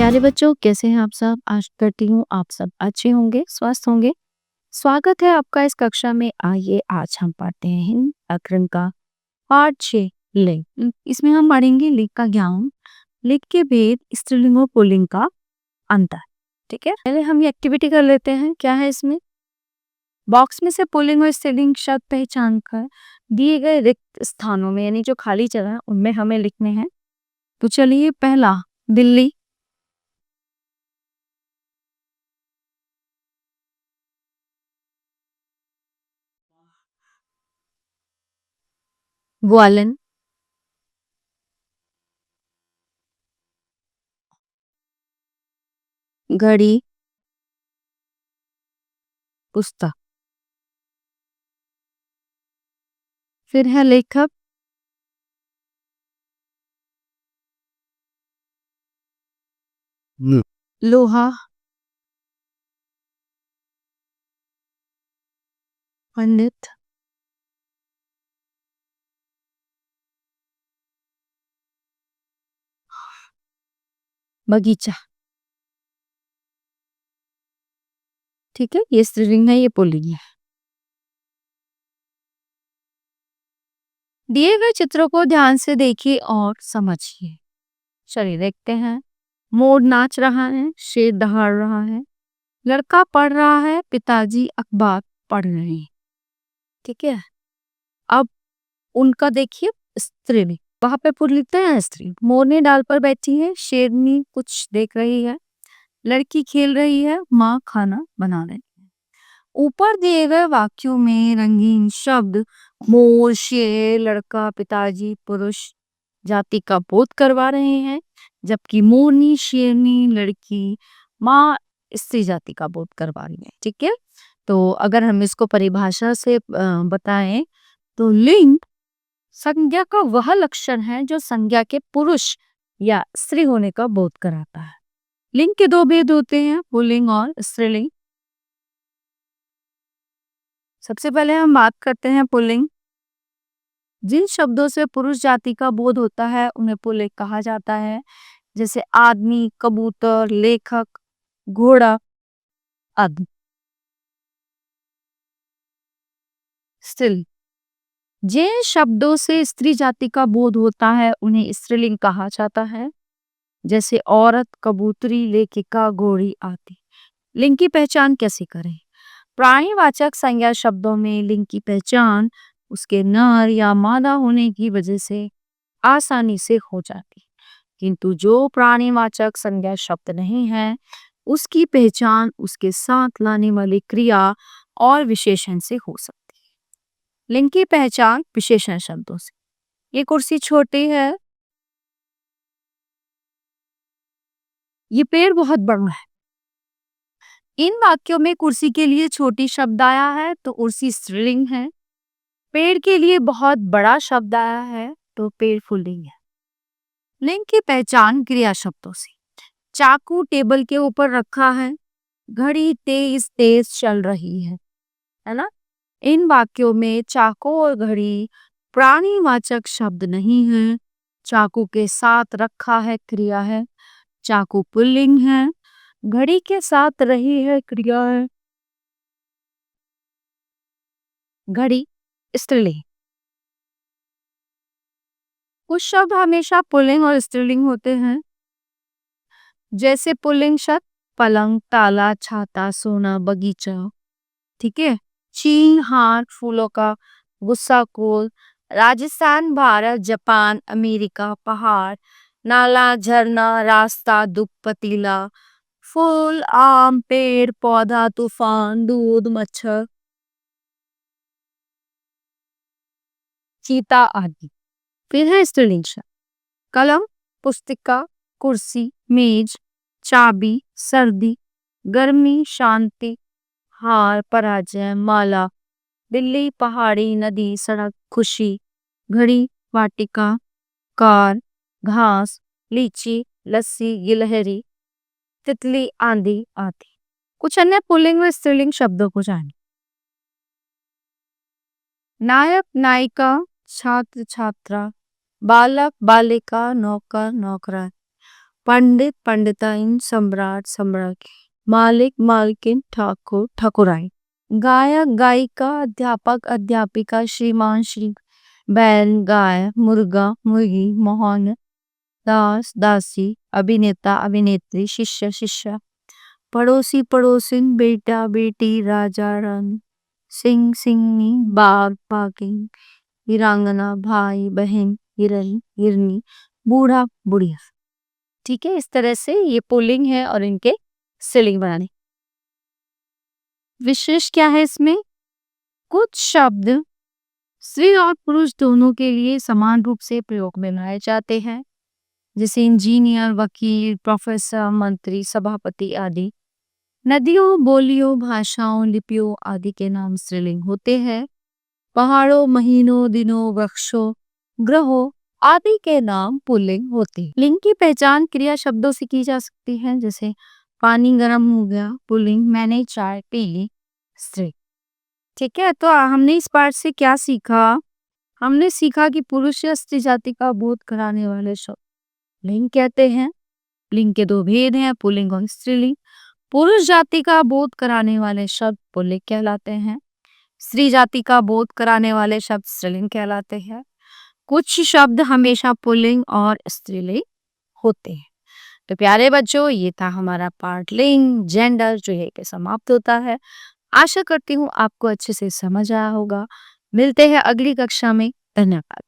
प्यारे बच्चों, कैसे हैं आप सब? आशा करती हूँ आप सब अच्छे होंगे, स्वस्थ होंगे। स्वागत है आपका इस कक्षा में। आइए आज हम पढ़ते हैं हिंद व्याकरण का पाठ 6 लिंग। इसमें हम पढ़ेंगे लिंग का ज्ञान, लिंग के भेद, स्त्रीलिंग और पुल्लिंग का अंतर। ठीक है, पहले हम ये एक्टिविटी कर लेते हैं। क्या है इसमें? बॉक्स में से पुल्लिंग और स्त्रीलिंग शब्द पहचान कर दिए गए रिक्त स्थानों में, यानी जो खाली जगह है, उनमें हमें लिखने हैं। तो चलिए, पहला दिल्ली, ग्वालन, घड़ी, पुस्तक। फिर है लेखक, लोहा, पंडित, बगीचा। ठीक है, ये स्त्रीलिंग है, ये पुल्लिंग है। दिए गए चित्रों को ध्यान से देखिए और समझिए। चलिए देखते हैं। मोर नाच रहा है, शेर दहाड़ रहा है, लड़का पढ़ रहा है, पिताजी अखबार पढ़ रहे हैं। ठीक है, अब उनका देखिए स्त्रीलिंग। वहां पे पुल्लिंग है स्त्री। मोर ने डाल पर बैठी है, शेरनी कुछ देख रही है, लड़की खेल रही है, माँ खाना बना रही है। ऊपर दिए गए वाक्यों में रंगीन शब्द मोर, शेर, लड़का, पिताजी पुरुष जाति का बोध करवा रहे हैं, जबकि मोरनी, शेरनी, लड़की, माँ स्त्री जाति का बोध करवा रही है। ठीक है, तो अगर हम इसको परिभाषा से बताएं तो लिंग संज्ञा का वह लक्षण है जो संज्ञा के पुरुष या स्त्री होने का बोध कराता है। लिंग के दो भेद होते हैं, पुल्लिंग और स्त्रीलिंग। सबसे पहले हम बात करते हैं पुल्लिंग। जिन शब्दों से पुरुष जाति का बोध होता है उन्हें पुल्लिंग कहा जाता है, जैसे आदमी, कबूतर, लेखक, घोड़ा आदि। स्त्रीलिंग, जिन शब्दों से स्त्री जाति का बोध होता है उन्हें स्त्रीलिंग कहा जाता है, जैसे औरत, कबूतरी, लेखिका, घोड़ी आदि। लिंग की पहचान कैसे करें? प्राणीवाचक संज्ञा शब्दों में लिंग की पहचान उसके नर या मादा होने की वजह से आसानी से हो जाती, किंतु जो प्राणीवाचक संज्ञा शब्द नहीं है उसकी पहचान उसके साथ लाने वाली क्रिया और विशेषण से हो सकती है। लिंग की पहचान विशेषण शब्दों से। ये कुर्सी छोटी है, ये पेड़ बहुत बड़ा है। इन वाक्यों में कुर्सी के लिए छोटी शब्द आया है तो कुर्सी स्त्रीलिंग है। पेड़ के लिए बहुत बड़ा शब्द आया है तो पेड़ पुल्लिंग है। लिंग की पहचान क्रिया शब्दों से। चाकू टेबल के ऊपर रखा है, घड़ी तेज तेज चल रही है ना? इन वाक्यों में चाकू और घड़ी प्राणीवाचक शब्द नहीं है। चाकू के साथ रखा है क्रिया है, चाकू पुल्लिंग है। घड़ी के साथ रही है क्रिया है, घड़ी स्त्रीलिंग। कुछ शब्द हमेशा पुल्लिंग और स्त्रीलिंग होते हैं, जैसे पुल्लिंग शब्द पलंग, ताला, छाता, सोना, बगीचा। ठीक है, चीन, हार, फूलों का गुस्सा, कोल, राजस्थान, भारत, जापान, अमेरिका, पहाड़, नाला, झरना, रास्ता, दुख, पतीला, फूल, आम, पेड़, पौधा, तूफान, दूध, मच्छर, चीता आदि। फिर है स्त्रीलिंग शब्द। कलम, पुस्तिका, कुर्सी, मेज, चाबी, सर्दी, गर्मी, शांति, हार, पराजय, माला, बिल्ली, पहाड़ी, नदी, सड़क, खुशी, घड़ी, वाटिका, कार, घास, लीची, लस्सी, गिलहरी, तितली, आंधी आदि। कुछ अन्य पुल्लिंग व स्त्रीलिंग शब्दों को जानें। नायक, नायिका, छात्र, छात्रा, बालक, बालिका, नौकर, नौकरान। पंडित पंडिताइन, सम्राट सम्राट, मालिक मालकिन, ठाकुर ठाकुराइन, गायक गायिका, अध्यापक अध्यापिका, श्रीमान श्री, बैल गाय, मुर्गा मुर्गी, मोहन दास दासी, अभिनेता अभिनेत्री, शिष्य शिष्या, पड़ोसी पड़ोसिन, बेटा बेटी, राजा रानी, सिंह सिंहनी, बाघ बाघिन, वीरांगना भाई बहन, हिरन हिरनी, बूढ़ा बुढ़िया। ठीक है, इस तरह से ये पुल्लिंग है और इनके स्त्रीलिंग बनाने। विशेष क्या है इसमें? कुछ शब्द स्त्री और पुरुष दोनों के लिए समान रूप से प्रयोग में लाए जाते हैं, जैसे इंजीनियर, वकील, प्रोफेसर, मंत्री, सभापति आदि। नदियों, बोलियों, भाषाओं, लिपियों आदि के नाम स्त्रीलिंग होते हैं। पहाड़ों, महीनों, दिनों, वृक्षों, ग्रहों आदि के नाम पुल्लिंग होते हैं। लिंग की पहचान क्रिया शब्दों से की जा सकती है, जैसे पानी गर्म हो गया पुल्लिंग, मैंने चाय पी ली स्त्री। ठीक है, तो हमने इस पाठ से क्या सीखा? हमने सीखा कि पुरुष या स्त्री जाति का बोध कराने वाले शब्द लिंग कहते हैं। लिंग के दो भेद हैं, पुल्लिंग और स्त्रीलिंग। पुरुष जाति का बोध कराने वाले शब्द पुल्लिंग कहलाते हैं। स्त्री जाति का बोध कराने वाले शब्द स्त्रीलिंग कहलाते हैं। कुछ शब्द हमेशा पुल्लिंग और स्त्रीलिंग होते हैं। तो प्यारे बच्चों, ये था हमारा पार्ट लिंग जेंडर, जो है कि समाप्त होता है। आशा करती हूँ आपको अच्छे से समझ आया होगा। मिलते हैं अगली कक्षा में। धन्यवाद।